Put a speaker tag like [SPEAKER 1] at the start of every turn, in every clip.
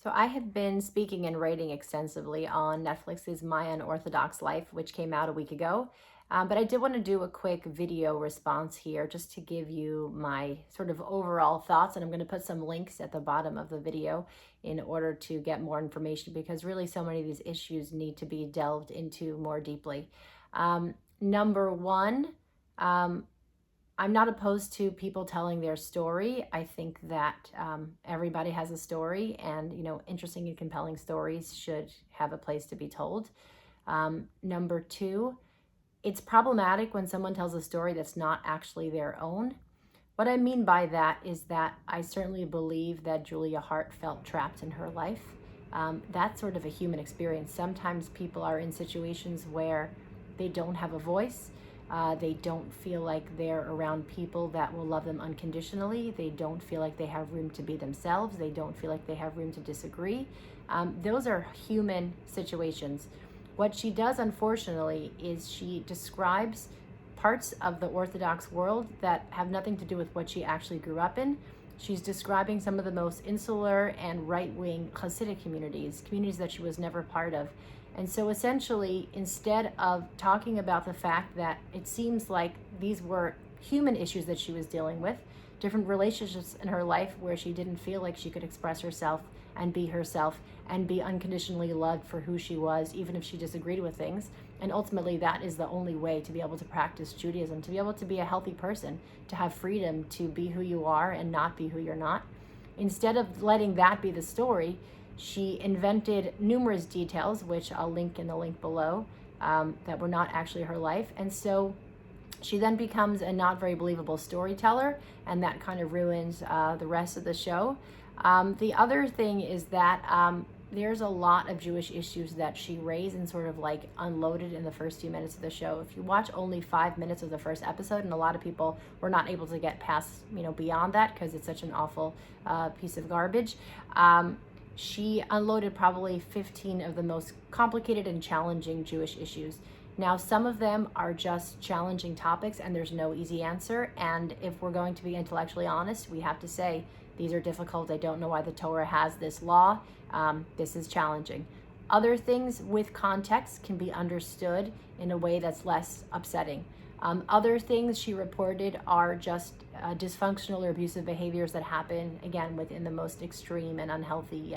[SPEAKER 1] So I have been speaking and writing extensively on Netflix's My Unorthodox Life, which came out a week ago. But I did want to do a quick video response here just to give you my sort of overall thoughts. And I'm going to put some links at the bottom of the video in order to get more information because really so many of these issues need to be delved into more deeply. Number one, um, I'm not opposed to people telling their story. I think that everybody has a story, and interesting and compelling stories should have a place to be told. Number two, it's problematic when someone tells a story that's not actually their own. What I mean by that is that I certainly believe that Julia Haart felt trapped in her life. That's sort of a human experience. Sometimes people are in situations where they don't have a voice. They don't feel like they're around people that will love them unconditionally. They don't feel like they have room to be themselves. They don't feel like they have room to disagree. Those are human situations. What she does, unfortunately, is she describes parts of the Orthodox world that have nothing to do with what she actually grew up in. She's describing some of the most insular and right-wing Hasidic communities that she was never part of. And so essentially, instead of talking about the fact that it seems like these were human issues that she was dealing with, different relationships in her life where she didn't feel like she could express herself and be unconditionally loved for who she was, even if she disagreed with things. And ultimately, that is the only way to be able to practice Judaism, to be able to be a healthy person, to have freedom to be who you are and not be who you're not. Instead of letting that be the story, she invented numerous details, which I'll link in the link below, that were not actually her life. And so she then becomes a not very believable storyteller, and that kind of ruins the rest of the show. The other thing is that there's a lot of Jewish issues that she raised and sort of like unloaded in the first few minutes of the show. If you watch only 5 minutes of the first episode, and a lot of people were not able to get past, beyond that because it's such an awful piece of garbage. She unloaded probably 15 of the most complicated and challenging Jewish issues. Now, some of them are just challenging topics and there's no easy answer. And if we're going to be intellectually honest, we have to say these are difficult. I don't know why the Torah has this law. This is challenging. Other things with context can be understood in a way that's less upsetting. Other things she reported are just dysfunctional or abusive behaviors that happen, again, within the most extreme and unhealthy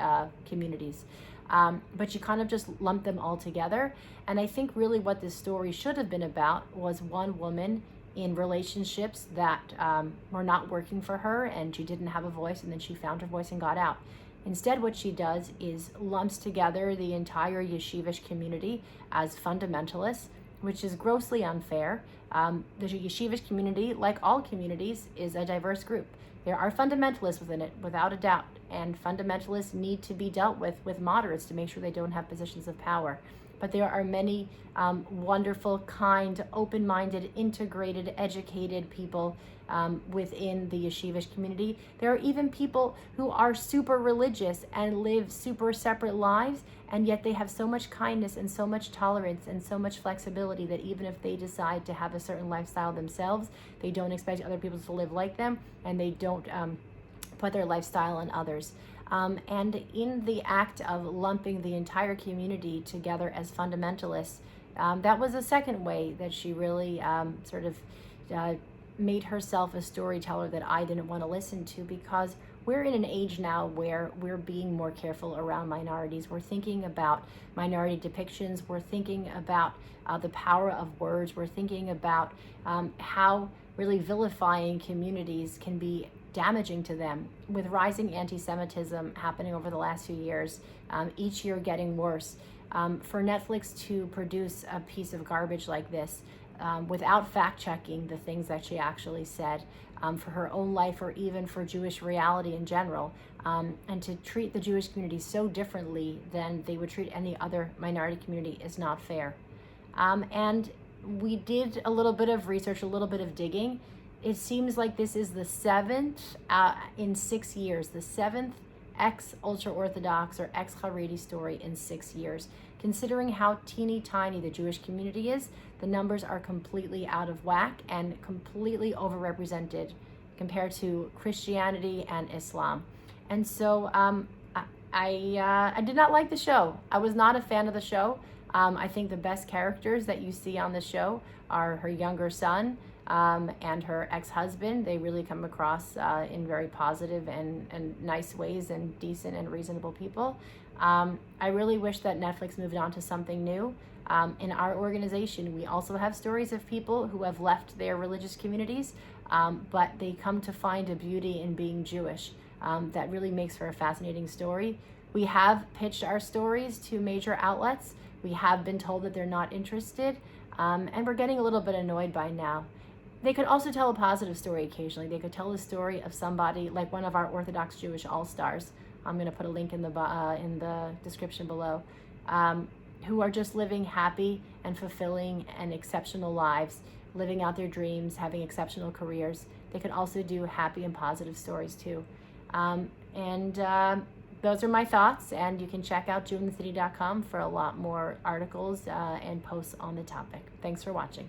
[SPEAKER 1] communities. But she kind of just lumped them all together. And I think really what this story should have been about was one woman in relationships that were not working for her, and she didn't have a voice, and then she found her voice and got out. Instead, what she does is lumps together the entire yeshivish community as fundamentalists, which is grossly unfair. The yeshivish community, like all communities, is a diverse group. There are fundamentalists within it, without a doubt, and fundamentalists need to be dealt with moderates to make sure they don't have positions of power. But there are many wonderful, kind, open-minded, integrated, educated people within the yeshivish community. There are even people who are super religious and live super separate lives, and yet they have so much kindness and so much tolerance and so much flexibility that even if they decide to have a certain lifestyle themselves, they don't expect other people to live like them, and they don't put their lifestyle on others. And in the act of lumping the entire community together as fundamentalists, that was a second way that she really made herself a storyteller that I didn't want to listen to, because we're in an age now where we're being more careful around minorities. We're thinking about minority depictions. We're thinking about the power of words. We're thinking about how really vilifying communities can be damaging to them. With rising anti-Semitism happening over the last few years, each year getting worse, for Netflix to produce a piece of garbage like this without fact-checking the things that she actually said for her own life or even for Jewish reality in general, and to treat the Jewish community so differently than they would treat any other minority community is not fair. And we did a little bit of research, a little bit of digging. It seems like this is the seventh in 6 years, the seventh ex-ultra-Orthodox or ex-Haredi story in 6 years. Considering how teeny tiny the Jewish community is, the numbers are completely out of whack and completely overrepresented compared to Christianity and Islam. And so I did not like the show. I was not a fan of the show. I think the best characters that you see on the show are her younger son and her ex-husband. They really come across in very positive and nice ways, and decent and reasonable people. I really wish that Netflix moved on to something new. In our organization, we also have stories of people who have left their religious communities, but they come to find a beauty in being Jewish. That really makes for a fascinating story. We have pitched our stories to major outlets. We have been told that they're not interested, and we're getting a little bit annoyed by now. They could also tell a positive story occasionally. They could tell the story of somebody like one of our Orthodox Jewish All Stars. I'm going to put a link in the description below, who are just living happy and fulfilling and exceptional lives, living out their dreams, having exceptional careers. They could also do happy and positive stories too. Those are my thoughts, and you can check out jewinthecity.com for a lot more articles and posts on the topic. Thanks for watching.